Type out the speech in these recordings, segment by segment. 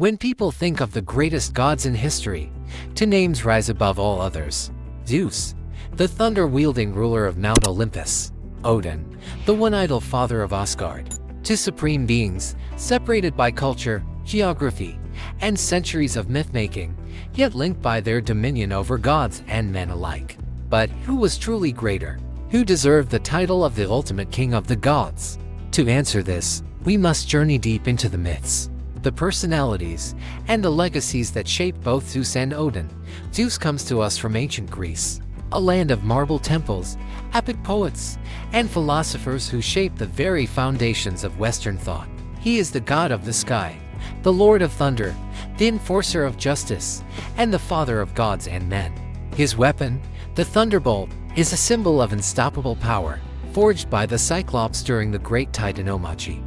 When people think of the greatest gods in history, two names rise above all others. Zeus, the thunder-wielding ruler of Mount Olympus. Odin, the one-idle father of Asgard. Two supreme beings, separated by culture, geography, and centuries of myth-making, yet linked by their dominion over gods and men alike. But who was truly greater? Who deserved the title of the ultimate king of the gods? To answer this, we must journey deep into the myths, the personalities, and the legacies that shape both Zeus and Odin. Zeus comes to us from ancient Greece, a land of marble temples, epic poets, and philosophers who shaped the very foundations of Western thought. He is the god of the sky, the lord of thunder, the enforcer of justice, and the father of gods and men. His weapon, the thunderbolt, is a symbol of unstoppable power, forged by the Cyclops during the Great Titanomachy,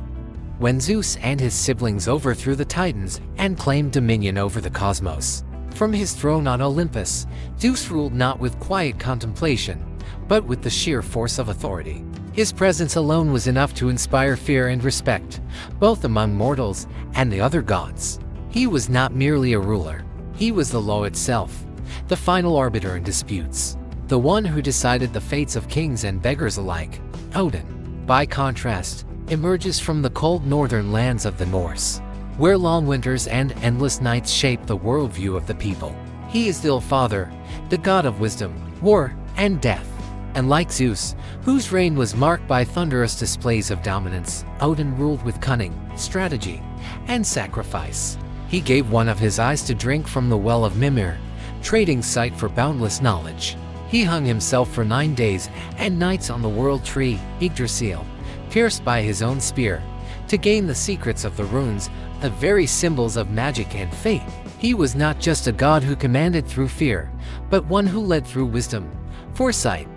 when Zeus and his siblings overthrew the Titans and claimed dominion over the cosmos. From his throne on Olympus, Zeus ruled not with quiet contemplation, but with the sheer force of authority. His presence alone was enough to inspire fear and respect, both among mortals and the other gods. He was not merely a ruler. He was the law itself, the final arbiter in disputes, the one who decided the fates of kings and beggars alike. Odin, by contrast, emerges from the cold northern lands of the Norse, where long winters and endless nights shape the worldview of the people. He is the All-Father, the god of wisdom, war, and death. And like Zeus, whose reign was marked by thunderous displays of dominance, Odin ruled with cunning, strategy, and sacrifice. He gave one of his eyes to drink from the well of Mimir, trading sight for boundless knowledge. He hung himself for 9 days and nights on the world tree, Yggdrasil, pierced by his own spear, to gain the secrets of the runes, the very symbols of magic and fate. He was not just a god who commanded through fear, but one who led through wisdom, foresight,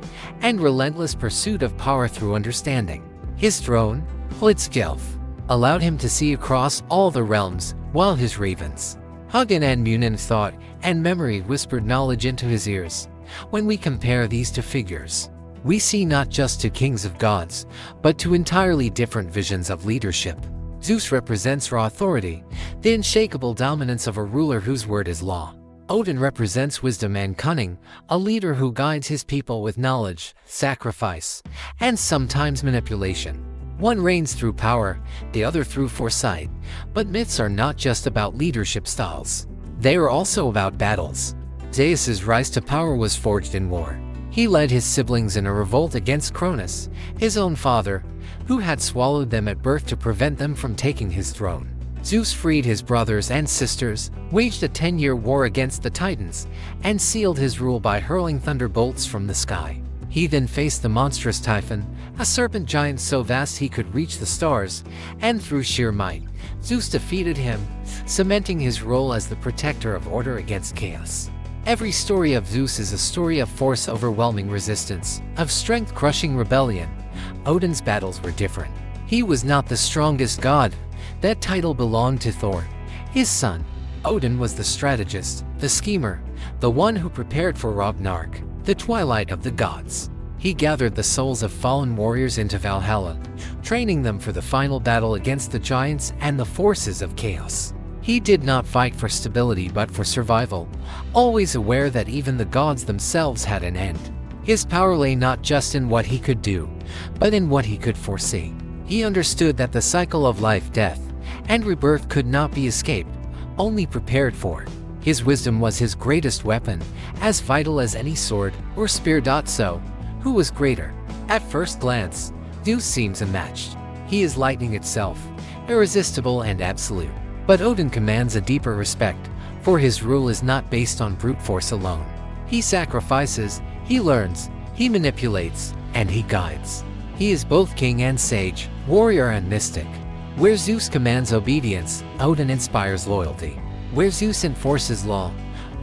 and relentless pursuit of power through understanding. His throne, Hlidskjalf, allowed him to see across all the realms, while his ravens, Hugin and Munin, thought and memory whispered knowledge into his ears. When we compare these two figures, we see not just two kings of gods, but two entirely different visions of leadership. Zeus represents raw authority, the unshakable dominance of a ruler whose word is law. Odin represents wisdom and cunning, a leader who guides his people with knowledge, sacrifice, and sometimes manipulation. One reigns through power, the other through foresight. But myths are not just about leadership styles. They are also about battles. Zeus's rise to power was forged in war. He led his siblings in a revolt against Cronus, his own father, who had swallowed them at birth to prevent them from taking his throne. Zeus freed his brothers and sisters, waged a 10-year war against the Titans, and sealed his rule by hurling thunderbolts from the sky. He then faced the monstrous Typhon, a serpent giant so vast he could reach the stars, and through sheer might, Zeus defeated him, cementing his role as the protector of order against chaos. Every story of Zeus is a story of force overwhelming resistance, of strength crushing rebellion. Odin's battles were different. He was not the strongest god. That title belonged to Thor, his son. Odin was the strategist, the schemer, the one who prepared for Ragnarok, the twilight of the gods. He gathered the souls of fallen warriors into Valhalla, training them for the final battle against the giants and the forces of chaos. He did not fight for stability but for survival, always aware that even the gods themselves had an end. His power lay not just in what he could do, but in what he could foresee. He understood that the cycle of life, death, and rebirth could not be escaped, only prepared for. His wisdom was his greatest weapon, as vital as any sword or spear. So, who was greater? At first glance, Zeus seems unmatched. He is lightning itself, irresistible and absolute. But Odin commands a deeper respect, for his rule is not based on brute force alone. He sacrifices, he learns, he manipulates, and he guides. He is both king and sage, warrior and mystic. Where Zeus commands obedience, Odin inspires loyalty. Where Zeus enforces law,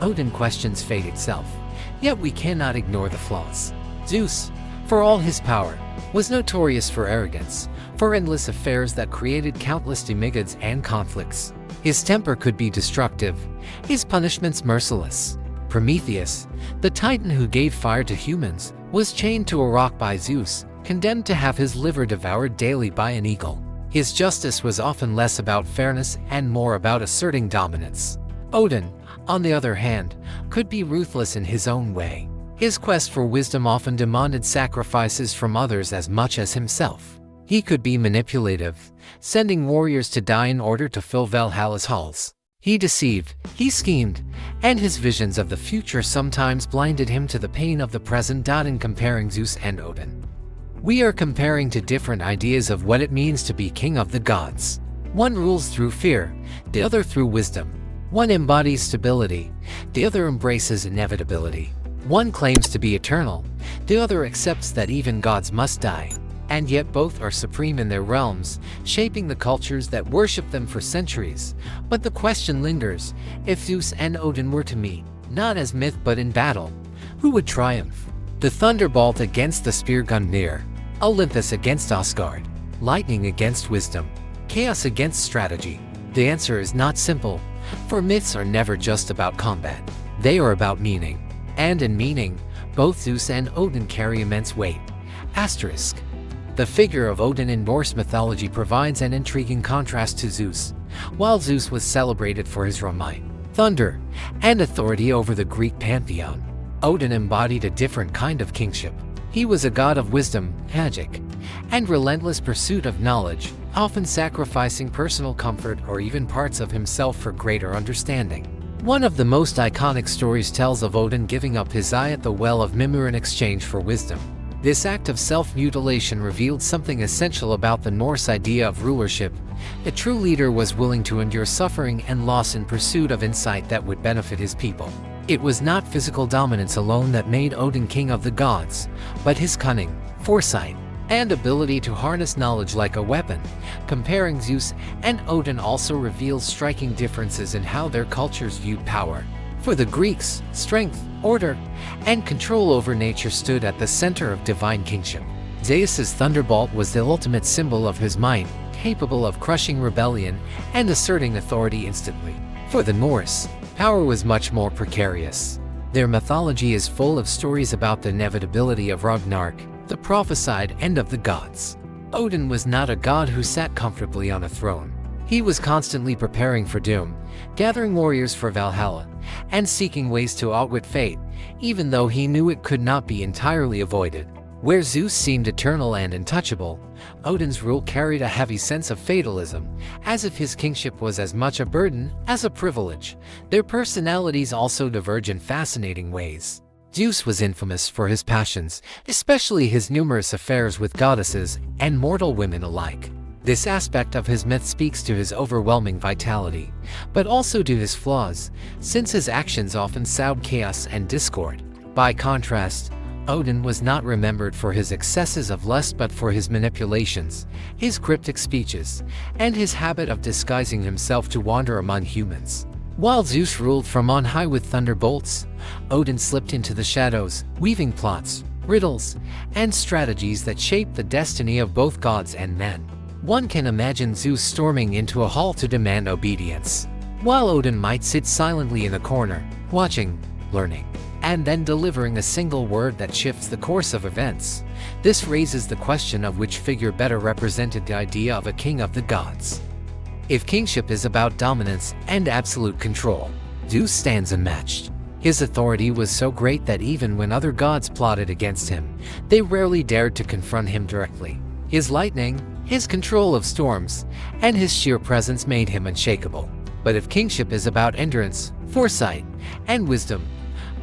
Odin questions fate itself. Yet we cannot ignore the flaws. Zeus, for all his power, was notorious for arrogance, for endless affairs that created countless demigods and conflicts. His temper could be destructive, his punishments merciless. Prometheus, the titan who gave fire to humans, was chained to a rock by Zeus, condemned to have his liver devoured daily by an eagle. His justice was often less about fairness and more about asserting dominance. Odin, on the other hand, could be ruthless in his own way. His quest for wisdom often demanded sacrifices from others as much as himself. He could be manipulative, sending warriors to die in order to fill Valhalla's halls. He deceived, he schemed, and his visions of the future sometimes blinded him to the pain of the present. In comparing Zeus and Odin, we are comparing two different ideas of what it means to be king of the gods. One rules through fear, the other through wisdom. One embodies stability, the other embraces inevitability. One claims to be eternal, the other accepts that even gods must die. And yet both are supreme in their realms, shaping the cultures that worship them for centuries. But the question lingers, if Zeus and Odin were to meet, not as myth but in battle, who would triumph? The thunderbolt against the spear Gungnir, Olympus against Asgard, lightning against wisdom, chaos against strategy. The answer is not simple, for myths are never just about combat. They are about meaning. And in meaning, both Zeus and Odin carry immense weight. Asterisk. The figure of Odin in Norse mythology provides an intriguing contrast to Zeus. While Zeus was celebrated for his raw might, thunder, and authority over the Greek pantheon, Odin embodied a different kind of kingship. He was a god of wisdom, magic, and relentless pursuit of knowledge, often sacrificing personal comfort or even parts of himself for greater understanding. One of the most iconic stories tells of Odin giving up his eye at the well of Mimir in exchange for wisdom. This act of self-mutilation revealed something essential about the Norse idea of rulership. A true leader was willing to endure suffering and loss in pursuit of insight that would benefit his people. It was not physical dominance alone that made Odin king of the gods, but his cunning, foresight, and ability to harness knowledge like a weapon. Comparing Zeus and Odin also reveals striking differences in how their cultures viewed power. For the Greeks, strength, order, and control over nature stood at the center of divine kingship. Zeus's thunderbolt was the ultimate symbol of his might, capable of crushing rebellion and asserting authority instantly. For the Norse, power was much more precarious. Their mythology is full of stories about the inevitability of Ragnarok, the prophesied end of the gods. Odin was not a god who sat comfortably on a throne. He was constantly preparing for doom, gathering warriors for Valhalla, and seeking ways to outwit fate, even though he knew it could not be entirely avoided. Where Zeus seemed eternal and untouchable, Odin's rule carried a heavy sense of fatalism, as if his kingship was as much a burden as a privilege. Their personalities also diverge in fascinating ways. Zeus was infamous for his passions, especially his numerous affairs with goddesses and mortal women alike. This aspect of his myth speaks to his overwhelming vitality, but also to his flaws, since his actions often sowed chaos and discord. By contrast, Odin was not remembered for his excesses of lust but for his manipulations, his cryptic speeches, and his habit of disguising himself to wander among humans. While Zeus ruled from on high with thunderbolts, Odin slipped into the shadows, weaving plots, riddles, and strategies that shaped the destiny of both gods and men. One can imagine Zeus storming into a hall to demand obedience, while Odin might sit silently in a corner, watching, learning, and then delivering a single word that shifts the course of events. This raises the question of which figure better represented the idea of a king of the gods. If kingship is about dominance and absolute control, Zeus stands unmatched. His authority was so great that even when other gods plotted against him, they rarely dared to confront him directly. His lightning, his control of storms, and his sheer presence made him unshakable. But if kingship is about endurance, foresight, and wisdom,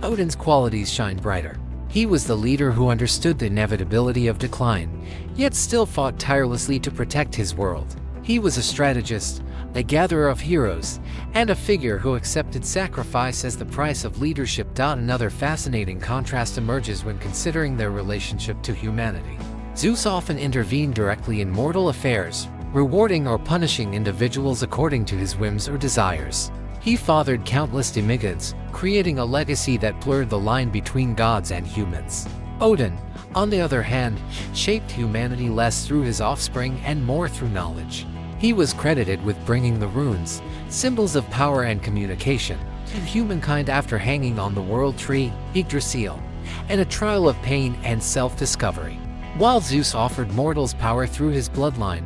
Odin's qualities shine brighter. He was the leader who understood the inevitability of decline, yet still fought tirelessly to protect his world. He was a strategist, a gatherer of heroes, and a figure who accepted sacrifice as the price of leadership. Another fascinating contrast emerges when considering their relationship to humanity. Zeus often intervened directly in mortal affairs, rewarding or punishing individuals according to his whims or desires. He fathered countless demigods, creating a legacy that blurred the line between gods and humans. Odin, on the other hand, shaped humanity less through his offspring and more through knowledge. He was credited with bringing the runes, symbols of power and communication, to humankind after hanging on the world tree, Yggdrasil, and a trial of pain and self-discovery. While Zeus offered mortals power through his bloodline,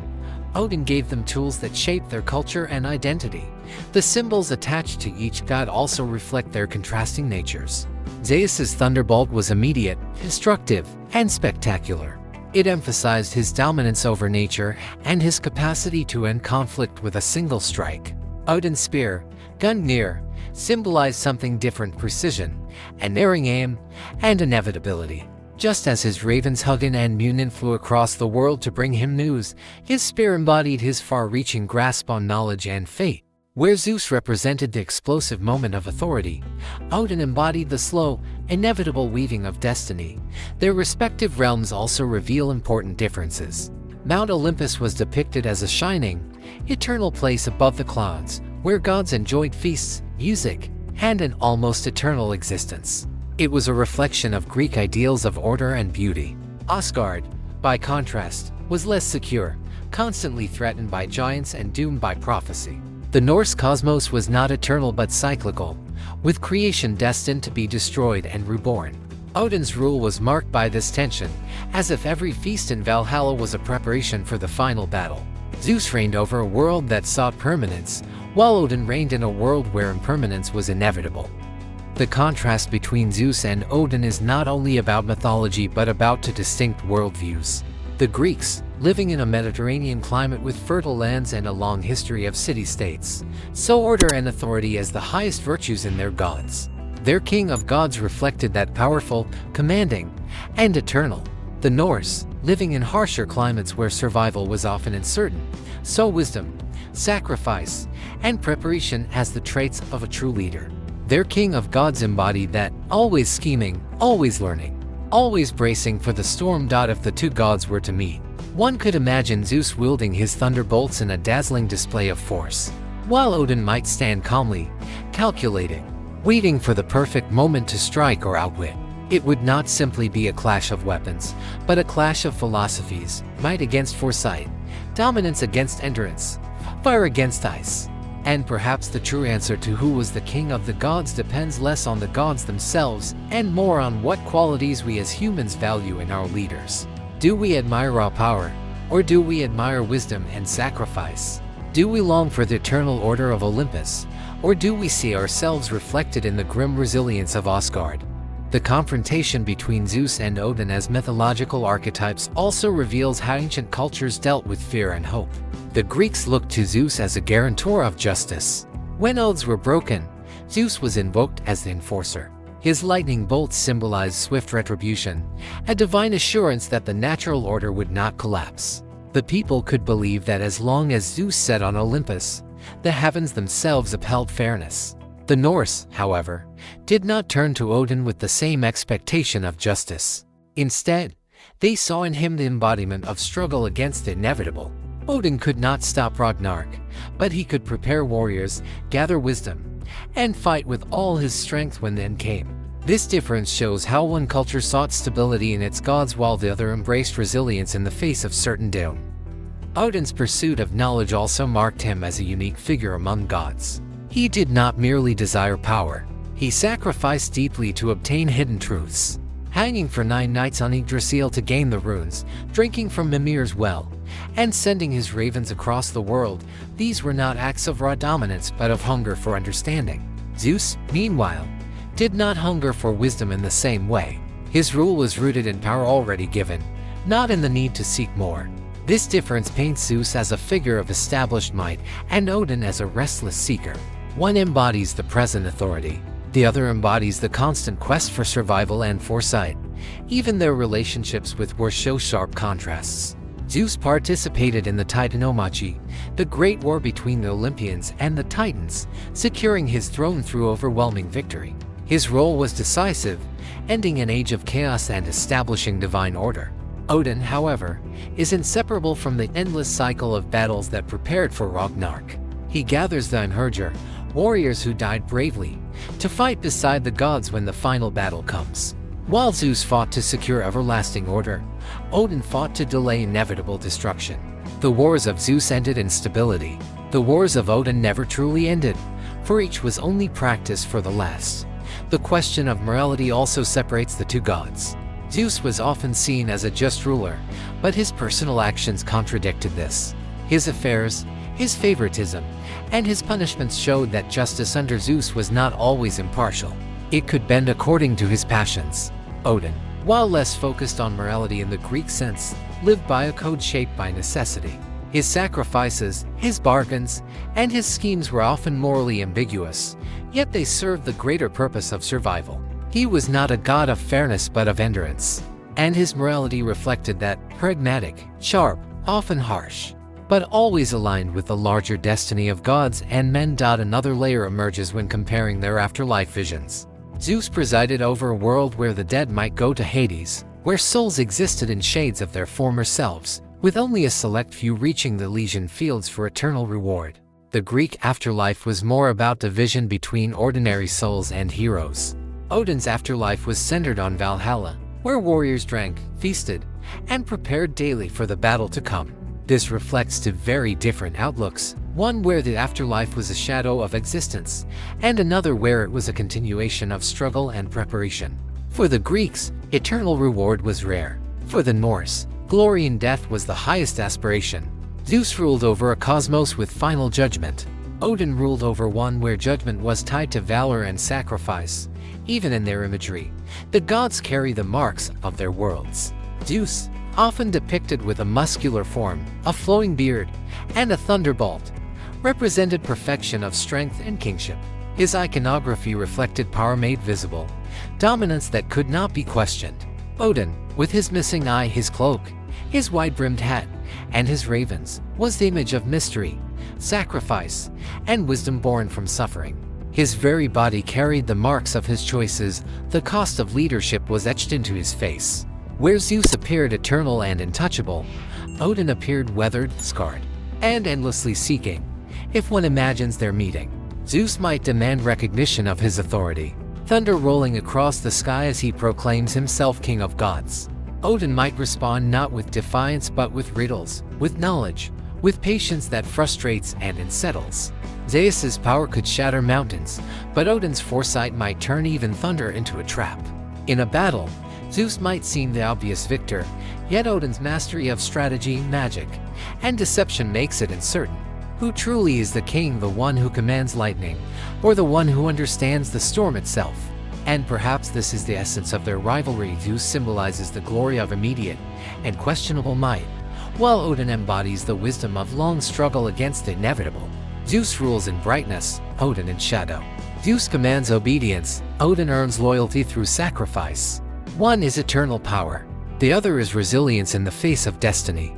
Odin gave them tools that shaped their culture and identity. The symbols attached to each god also reflect their contrasting natures. Zeus's thunderbolt was immediate, destructive, and spectacular. It emphasized his dominance over nature and his capacity to end conflict with a single strike. Odin's spear, Gungnir, symbolized something different: precision, unerring aim, and inevitability. Just as his ravens Hugin and Munin flew across the world to bring him news, his spear embodied his far-reaching grasp on knowledge and fate. Where Zeus represented the explosive moment of authority, Odin embodied the slow, inevitable weaving of destiny. Their respective realms also reveal important differences. Mount Olympus was depicted as a shining, eternal place above the clouds, where gods enjoyed feasts, music, and an almost eternal existence. It was a reflection of Greek ideals of order and beauty. Asgard, by contrast, was less secure, constantly threatened by giants and doomed by prophecy. The Norse cosmos was not eternal but cyclical, with creation destined to be destroyed and reborn. Odin's rule was marked by this tension, as if every feast in Valhalla was a preparation for the final battle. Zeus reigned over a world that sought permanence, while Odin reigned in a world where impermanence was inevitable. The contrast between Zeus and Odin is not only about mythology but about two distinct worldviews. The Greeks, living in a Mediterranean climate with fertile lands and a long history of city-states, saw order and authority as the highest virtues in their gods. Their king of gods reflected that: powerful, commanding, and eternal. The Norse, living in harsher climates where survival was often uncertain, saw wisdom, sacrifice, and preparation as the traits of a true leader. Their king of gods embodied that: always scheming, always learning, always bracing for the storm. If the two gods were to meet, one could imagine Zeus wielding his thunderbolts in a dazzling display of force, while Odin might stand calmly, calculating, waiting for the perfect moment to strike or outwit. It would not simply be a clash of weapons, but a clash of philosophies: might against foresight, dominance against endurance, fire against ice. And perhaps the true answer to who was the king of the gods depends less on the gods themselves and more on what qualities we as humans value in our leaders. Do we admire raw power, or do we admire wisdom and sacrifice? Do we long for the eternal order of Olympus, or do we see ourselves reflected in the grim resilience of Asgard? The confrontation between Zeus and Odin as mythological archetypes also reveals how ancient cultures dealt with fear and hope. The Greeks looked to Zeus as a guarantor of justice. When oaths were broken, Zeus was invoked as the enforcer. His lightning bolts symbolized swift retribution, a divine assurance that the natural order would not collapse. The people could believe that as long as Zeus sat on Olympus, the heavens themselves upheld fairness. The Norse, however, did not turn to Odin with the same expectation of justice. Instead, they saw in him the embodiment of struggle against the inevitable. Odin could not stop Ragnarok, but he could prepare warriors, gather wisdom, and fight with all his strength when the end came. This difference shows how one culture sought stability in its gods while the other embraced resilience in the face of certain doom. Odin's pursuit of knowledge also marked him as a unique figure among gods. He did not merely desire power. He sacrificed deeply to obtain hidden truths. Hanging for 9 nights on Yggdrasil to gain the runes, drinking from Mimir's well, and sending his ravens across the world, these were not acts of raw dominance but of hunger for understanding. Zeus, meanwhile, did not hunger for wisdom in the same way. His rule was rooted in power already given, not in the need to seek more. This difference paints Zeus as a figure of established might and Odin as a restless seeker. One embodies the present authority, the other embodies the constant quest for survival and foresight. Even their relationships were show sharp contrasts. Zeus participated in the Titanomachy, the great war between the Olympians and the Titans, securing his throne through overwhelming victory. His role was decisive, ending an age of chaos and establishing divine order. Odin, however, is inseparable from the endless cycle of battles that prepared for Ragnarok. He gathers the Einherjar, warriors who died bravely, to fight beside the gods when the final battle comes. While Zeus fought to secure everlasting order, Odin fought to delay inevitable destruction. The wars of Zeus ended in stability. The wars of Odin never truly ended, for each was only practice for the last. The question of morality also separates the two gods. Zeus was often seen as a just ruler, but his personal actions contradicted this. His affairs, his favoritism, and his punishments showed that justice under Zeus was not always impartial. It could bend according to his passions. Odin, while less focused on morality in the Greek sense, lived by a code shaped by necessity. His sacrifices, his bargains, and his schemes were often morally ambiguous, yet they served the greater purpose of survival. He was not a god of fairness but of endurance, and his morality reflected that, pragmatic, sharp, often harsh, but always aligned with the larger destiny of gods and men. Another layer emerges when comparing their afterlife visions. Zeus presided over a world where the dead might go to Hades, where souls existed in shades of their former selves, with only a select few reaching the Elysian fields for eternal reward. The Greek afterlife was more about division between ordinary souls and heroes. Odin's afterlife was centered on Valhalla, where warriors drank, feasted, and prepared daily for the battle to come. This reflects two very different outlooks, one where the afterlife was a shadow of existence, and another where it was a continuation of struggle and preparation. For the Greeks, eternal reward was rare. For the Norse, glory in death was the highest aspiration. Zeus ruled over a cosmos with final judgment. Odin ruled over one where judgment was tied to valor and sacrifice. Even in their imagery, the gods carry the marks of their worlds. Zeus, often depicted with a muscular form, a flowing beard, and a thunderbolt, represented perfection of strength and kingship. His iconography reflected power made visible, dominance that could not be questioned. Odin, with his missing eye, his cloak, his wide-brimmed hat, and his ravens, was the image of mystery, sacrifice, and wisdom born from suffering. His very body carried the marks of his choices. The cost of leadership was etched into his face. Where Zeus appeared eternal and untouchable, Odin appeared weathered, scarred, and endlessly seeking. If one imagines their meeting, Zeus might demand recognition of his authority, thunder rolling across the sky as he proclaims himself king of gods. Odin might respond not with defiance but with riddles, with knowledge, with patience that frustrates and unsettles. Zeus's power could shatter mountains, but Odin's foresight might turn even thunder into a trap. In a battle, Zeus might seem the obvious victor, yet Odin's mastery of strategy, magic, and deception makes it uncertain. Who truly is the king, the one who commands lightning, or the one who understands the storm itself? And perhaps this is the essence of their rivalry. Zeus symbolizes the glory of immediate and questionable might, while Odin embodies the wisdom of long struggle against the inevitable. Zeus rules in brightness, Odin in shadow. Zeus commands obedience, Odin earns loyalty through sacrifice. One is eternal power, the other is resilience in the face of destiny.